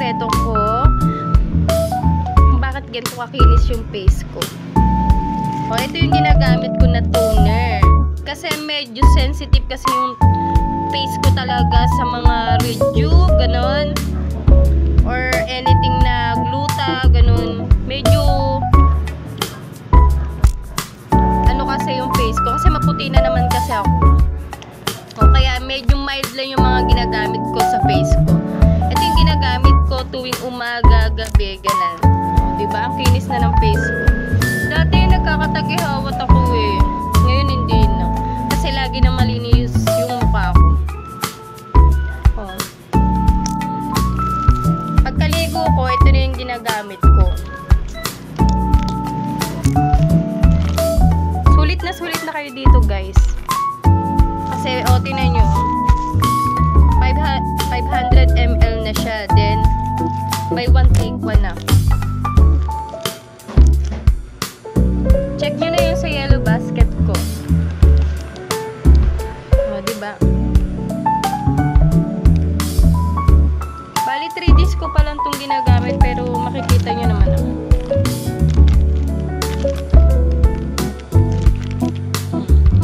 sikreto ko kung bakit ganito kakinis yung face ko. O, ito yung ginagamit ko na toner. Kasi medyo sensitive kasi yung face ko talaga sa mga rejuve, ganon. Or anything na gluta, ganon. Medyo ano kasi yung face ko. Kasi maputi na naman kasi ako. O, kaya medyo mild lang yung mga ginagamit ko sa face ko. Ito yung ginagamit ko tuwing umaga, gabi, ganon. O, diba? Ang kinis na ng face ko. Dati nagkakatagihawat ako eh. Ngayon hindi na. Kasi lagi na malinis yung mukha ko. Oh. Pagkaligo ko, ito na yung ginagamit ko. Sulit na kayo dito guys. Kasi tinan nyo. 500 ml na siya. Then, buy one take one na. Check nyo na yung sa yellow basket ko. O, diba? Bali, 3 days ko pa lang itong ginagamit, pero makikita nyo naman ako.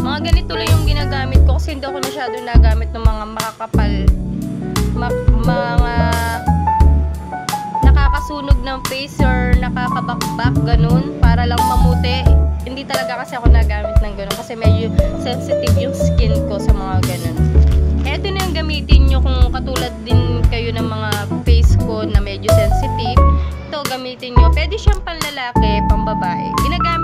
Mga ganito lang yung ginagamit ko kasi hindi ako masyado nagamit ng mga makakapal. Mga nakakasunog ng face or nakakabakbak, ganun, para lang mamuti. Hindi talaga kasi ako nagamit ng ganun kasi medyo sensitive yung skin ko sa mga ganun. Eto na yung gamitin nyo kung katulad din kayo ng mga face ko na medyo sensitive. Ito gamitin nyo. Pwede siyang panlalaki, pambabae. Ginagamit